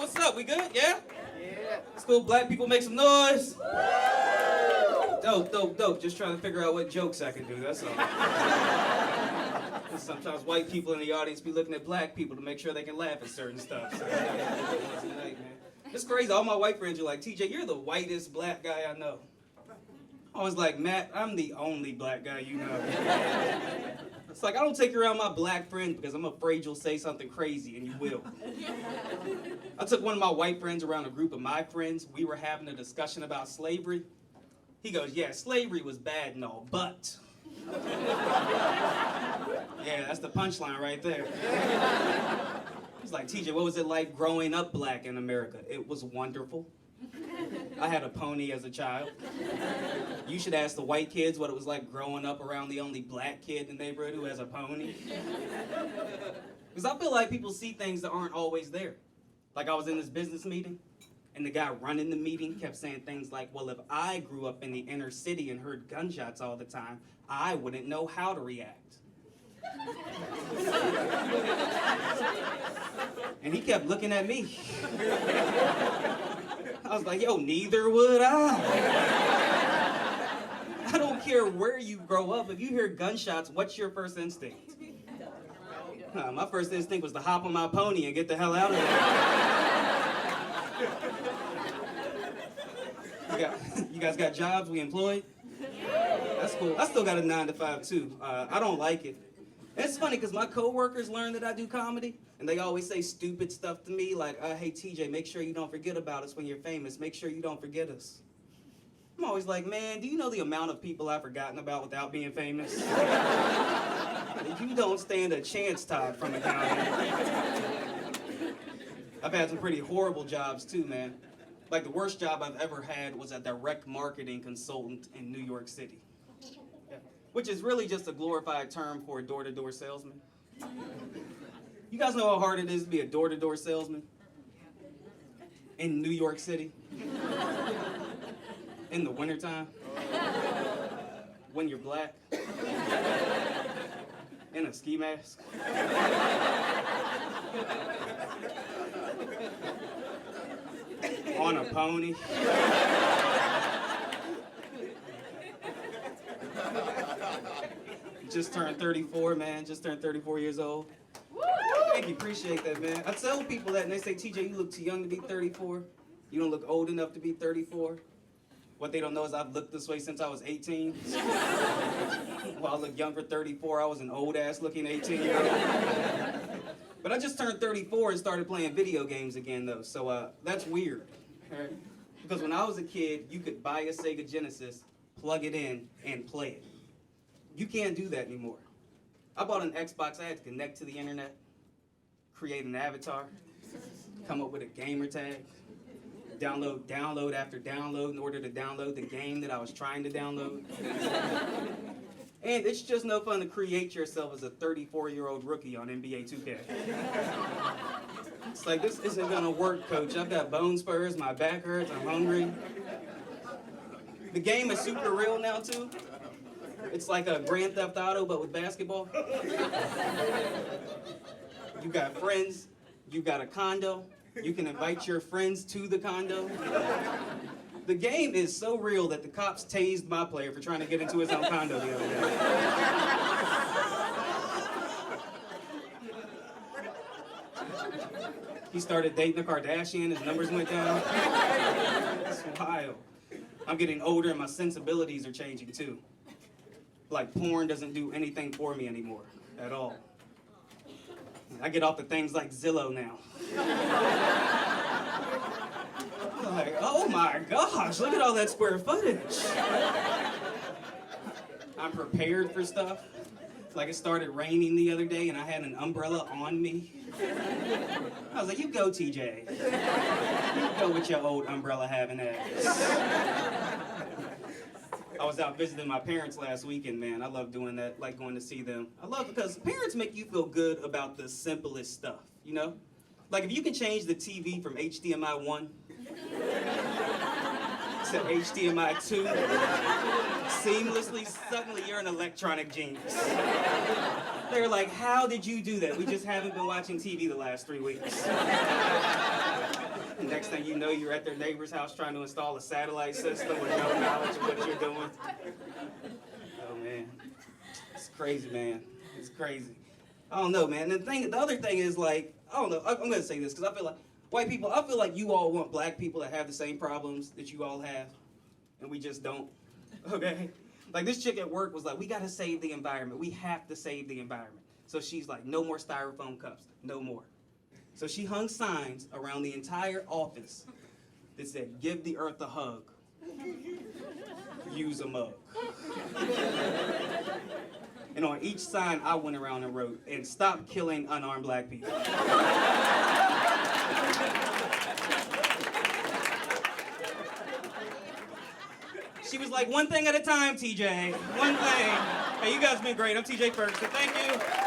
what's up? We good? Yeah? Yeah. School black people make some noise. Dope. Just trying to figure out what jokes I can do, that's all. Sometimes white people in the audience be looking at black people to make sure they can laugh at certain stuff. So, tonight, man. It's crazy, all my white friends are like, TJ, you're the whitest black guy I know. I was like, Matt, I'm the only black guy you know. It's like, I don't take you around my black friends because I'm afraid you'll say something crazy, and you will. I took one of my white friends around a group of my friends. We were having a discussion about slavery. He goes, yeah, slavery was bad and all, but... Yeah, that's the punchline right there. He's like, TJ, what was it like growing up black in America? It was wonderful. I had a pony as a child. You should ask the white kids what it was like growing up around the only black kid in the neighborhood who has a pony. Because I feel like people see things that aren't always there. Like I was in this business meeting, and the guy running the meeting kept saying things like, well, if I grew up in the inner city and heard gunshots all the time, I wouldn't know how to react. And he kept looking at me. I was like, yo, neither would I. I don't care where you grow up. If you hear gunshots, what's your first instinct? My first instinct was to hop on my pony and get the hell out of there. You guys got jobs? We employed? That's cool. I still got a 9-to-5 too. I don't like it. And it's funny because my coworkers learn that I do comedy, and they always say stupid stuff to me like, hey TJ, make sure you don't forget about us when you're famous. Make sure you don't forget us. I'm always like, man, do you know the amount of people I've forgotten about without being famous? You don't stand a chance, Todd from accounting. I've had some pretty horrible jobs too, man. Like the worst job I've ever had was a direct marketing consultant in New York City. Which is really just a glorified term for a door-to-door salesman. You guys know how hard it is to be a door-to-door salesman? In New York City? In the wintertime? When you're black? In a ski mask? On a pony? Just turned 34, man. Just turned 34 years old. Thank you, appreciate that, man. I tell people that and they say, TJ, you look too young to be 34. You don't look old enough to be 34. What they don't know is I've looked this way since I was 18. While I look young for 34, I was an old-ass looking 18-year-old. But I just turned 34 and started playing video games again, though, so that's weird. Right? Because when I was a kid, you could buy a Sega Genesis, plug it in, and play it. You can't do that anymore. I bought an Xbox, I had to connect to the internet, create an avatar, come up with a gamer tag, download after download in order to download the game that I was trying to download. And it's just no fun to create yourself as a 34-year-old rookie on NBA 2K. It's like, this isn't gonna work, coach. I've got bone spurs, my back hurts, I'm hungry. The game is super real now, too. It's like a Grand Theft Auto, but with basketball. You got friends, you got a condo, you can invite your friends to the condo. The game is so real that the cops tased my player for trying to get into his own condo the other day. He started dating a Kardashian, his numbers went down. It's wild. I'm getting older and my sensibilities are changing too. Like porn doesn't do anything for me anymore, at all. I get off of things like Zillow now. I'm like, oh my gosh, look at all that square footage. I'm prepared for stuff. Like it started raining the other day and I had an umbrella on me. I was like, you go, TJ. You go with your old umbrella having ass. I was out visiting my parents last weekend, man. I love doing that, like going to see them. I love it because parents make you feel good about the simplest stuff, you know? Like if you can change the TV from HDMI 1 to HDMI 2 seamlessly, suddenly you're an electronic genius. They're like, how did you do that? We just haven't been watching TV the last 3 weeks. next thing you know, you're at their neighbor's house trying to install a satellite system with no knowledge of what you're doing. Oh, man. It's crazy, man. It's crazy. I don't know, man. The other thing is, like, I don't know. I'm going to say this because I feel like, white people, I feel like you all want black people to have the same problems that you all have, and we just don't, okay? Like, this chick at work was like, we got to save the environment. We have to save the environment. So she's like, no more styrofoam cups, no more. So she hung signs around the entire office that said, give the earth a hug, use a mug. And on each sign, I went around and wrote, and stop killing unarmed black people. She was like, one thing at a time, TJ. One thing. Hey, you guys have been great. I'm TJ Ferguson. Thank you.